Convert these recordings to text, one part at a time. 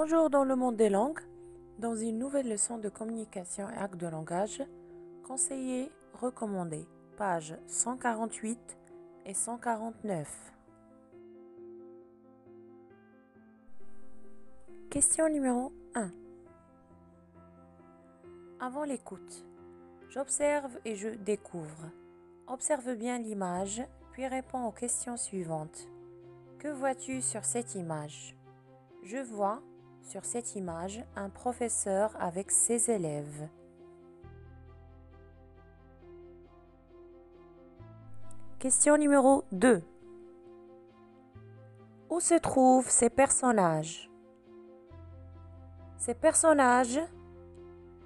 Bonjour dans le monde des langues. Dans une nouvelle leçon de communication et actes de langage, conseiller recommandé, pages 148 et 149. Question numéro 1. Avant l'écoute, j'observe et je découvre. Observe bien l'image, puis réponds aux questions suivantes. Que vois-tu sur cette image? Je vois sur cette image un professeur avec ses élèves. Question numéro 2. Où se trouvent ces personnages? Ces personnages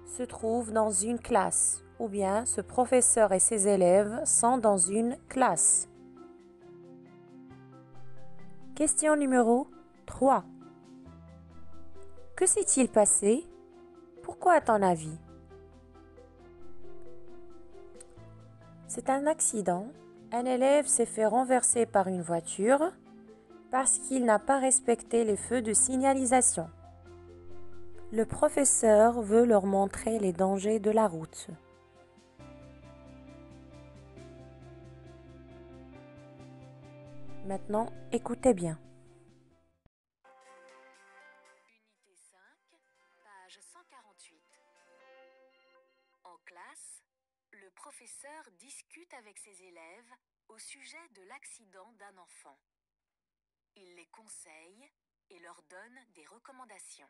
se trouvent dans une classe, ou bien ce professeur et ses élèves sont dans une classe. Question numéro 3. Que s'est-il passé? Pourquoi à ton avis? C'est un accident. Un élève s'est fait renverser par une voiture parce qu'il n'a pas respecté les feux de signalisation. Le professeur veut leur montrer les dangers de la route. Maintenant, écoutez bien. Unité 5, page 148. En classe, le professeur discute avec ses élèves au sujet de l'accident d'un enfant. Il les conseille et leur donne des recommandations.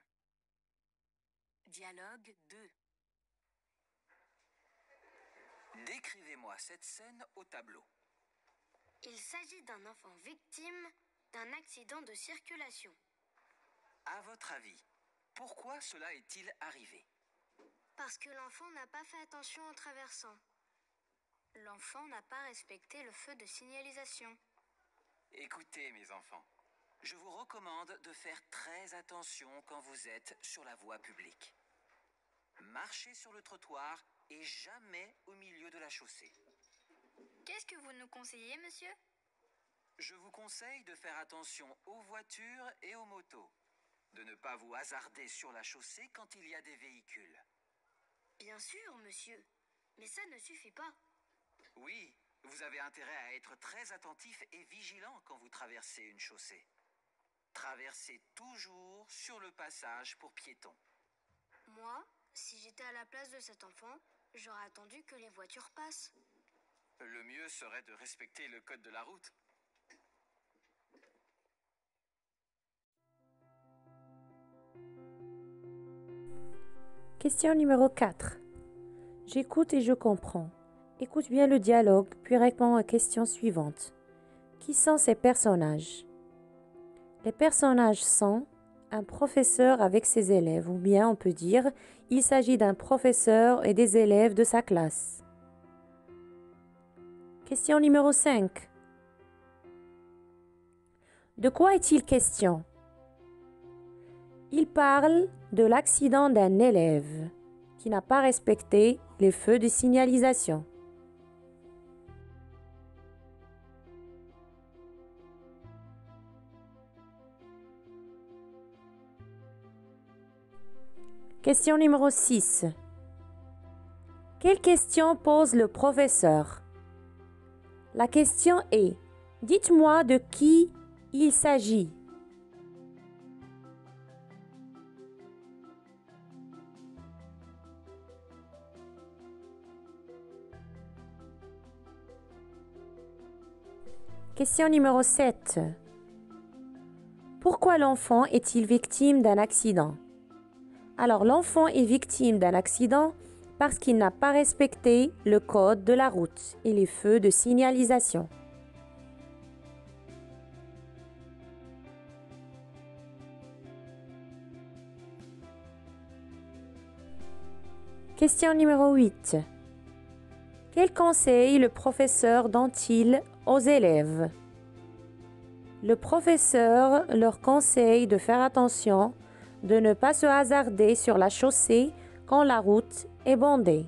Dialogue 2. Décrivez-moi cette scène au tableau. Il s'agit d'un enfant victime d'un accident de circulation. À votre avis, pourquoi cela est-il arrivé? Parce que l'enfant n'a pas fait attention en traversant. L'enfant n'a pas respecté le feu de signalisation. Écoutez, mes enfants, je vous recommande de faire très attention quand vous êtes sur la voie publique. Marchez sur le trottoir et jamais au milieu de la chaussée. Qu'est-ce que vous nous conseillez, monsieur? Je vous conseille de faire attention aux voitures et aux motos, de ne pas vous hasarder sur la chaussée quand il y a des véhicules. Bien sûr, monsieur, mais ça ne suffit pas. Oui, vous avez intérêt à être très attentif et vigilant quand vous traversez une chaussée. Traversez toujours sur le passage pour piétons. Moi, si j'étais à la place de cet enfant, j'aurais attendu que les voitures passent. Le mieux serait de respecter le code de la route. Question numéro 4. J'écoute et je comprends. Écoute bien le dialogue, puis réponds aux questions suivantes. Qui sont ces personnages? Les personnages sont un professeur avec ses élèves, ou bien on peut dire il s'agit d'un professeur et des élèves de sa classe. Question numéro 5. De quoi est-il question? Il parle de l'accident d'un élève qui n'a pas respecté les feux de signalisation. Question numéro 6. Quelle question pose le professeur? La question est: dites-moi de qui il s'agit. Question numéro 7. Pourquoi l'enfant est-il victime d'un accident? Alors, l'enfant est victime d'un accident parce qu'il n'a pas respecté le code de la route et les feux de signalisation. Question numéro 8. Quel conseil le professeur donne-t-il aux élèves? Le professeur leur conseille de faire attention, de ne pas se hasarder sur la chaussée quand la route est bondée.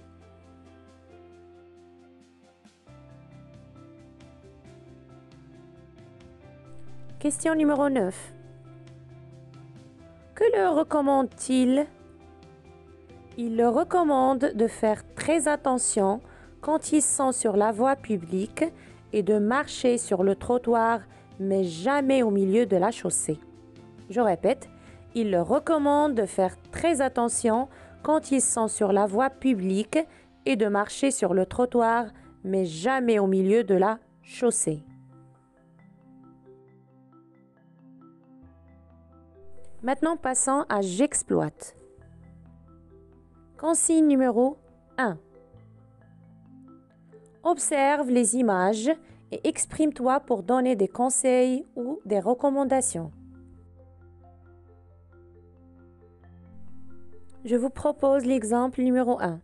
Question numéro 9. Que leur recommande-t-il? Il leur recommande de faire très attention quand ils sont sur la voie publique et de marcher sur le trottoir, mais jamais au milieu de la chaussée. Je répète, il leur recommande de faire très attention quand ils sont sur la voie publique et de marcher sur le trottoir, mais jamais au milieu de la chaussée. Maintenant, passons à j'exploite. Consigne numéro 1. Observe les images et exprime-toi pour donner des conseils ou des recommandations. Je vous propose l'exemple numéro 1.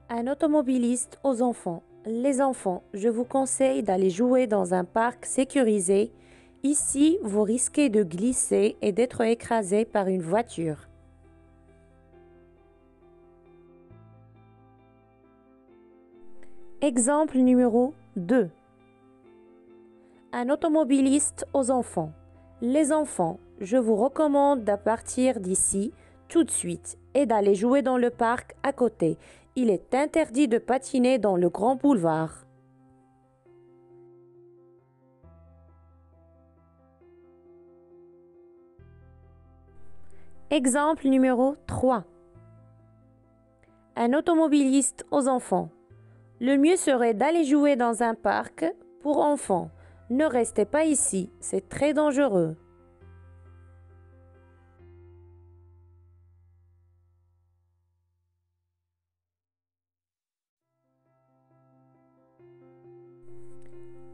Un automobiliste aux enfants. Les enfants, je vous conseille d'aller jouer dans un parc sécurisé. Ici, vous risquez de glisser et d'être écrasé par une voiture. Exemple numéro 2. Un automobiliste aux enfants. Les enfants, je vous recommande de partir d'ici tout de suite et d'aller jouer dans le parc à côté. Il est interdit de patiner dans le grand boulevard. Exemple numéro 3. Un automobiliste aux enfants. Le mieux serait d'aller jouer dans un parc pour enfants. Ne restez pas ici, c'est très dangereux.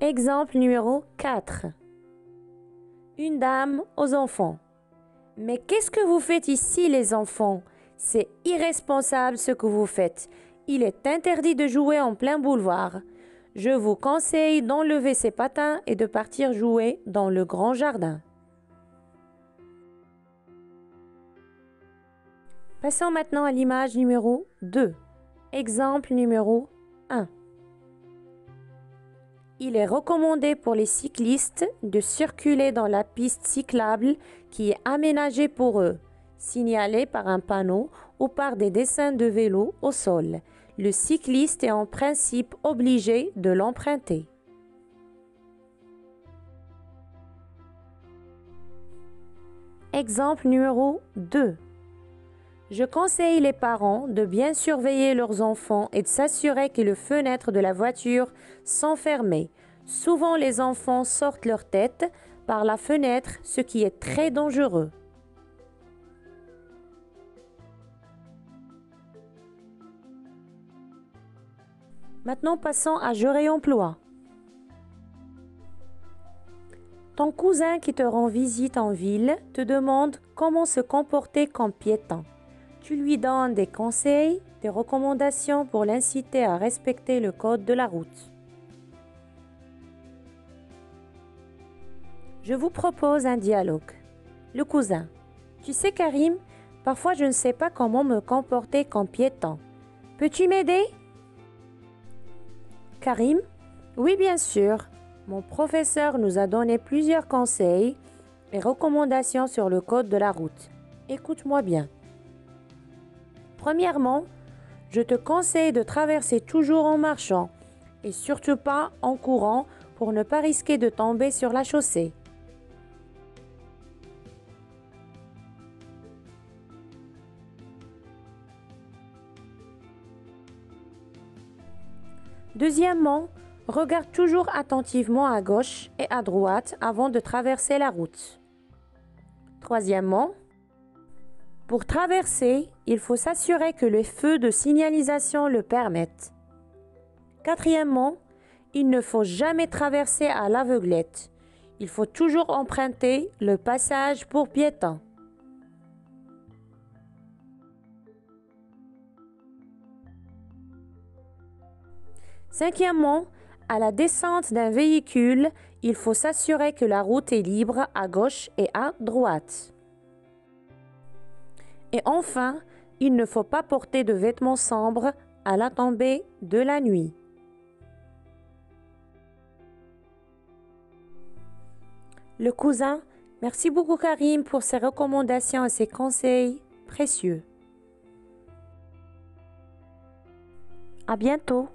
Exemple numéro 4. Une dame aux enfants. Mais qu'est-ce que vous faites ici, les enfants? C'est irresponsable ce que vous faites. Il est interdit de jouer en plein boulevard. Je vous conseille d'enlever ces patins et de partir jouer dans le grand jardin. Passons maintenant à l'image numéro 2. Exemple numéro 1. Il est recommandé pour les cyclistes de circuler dans la piste cyclable qui est aménagée pour eux, signalée par un panneau ou par des dessins de vélo au sol. Le cycliste est en principe obligé de l'emprunter. Exemple numéro 2. Je conseille les parents de bien surveiller leurs enfants et de s'assurer que les fenêtres de la voiture sont fermées. Souvent, les enfants sortent leur tête par la fenêtre, ce qui est très dangereux. Maintenant, passons à je réemploie. Ton cousin qui te rend visite en ville te demande comment se comporter comme piéton. Tu lui donnes des conseils, des recommandations pour l'inciter à respecter le code de la route. Je vous propose un dialogue. Le cousin. Tu sais Karim, parfois je ne sais pas comment me comporter comme piéton. Peux-tu m'aider? Karim. Oui, bien sûr. Mon professeur nous a donné plusieurs conseils et recommandations sur le code de la route. Écoute-moi bien. Premièrement, je te conseille de traverser toujours en marchant et surtout pas en courant pour ne pas risquer de tomber sur la chaussée. Deuxièmement, regarde toujours attentivement à gauche et à droite avant de traverser la route. Troisièmement, pour traverser, il faut s'assurer que les feux de signalisation le permettent. Quatrièmement, il ne faut jamais traverser à l'aveuglette. Il faut toujours emprunter le passage pour piétons. Cinquièmement, à la descente d'un véhicule, il faut s'assurer que la route est libre à gauche et à droite. Et enfin, il ne faut pas porter de vêtements sombres à la tombée de la nuit. Le cousin, Merci beaucoup Karim pour ces recommandations et ces conseils précieux. À bientôt.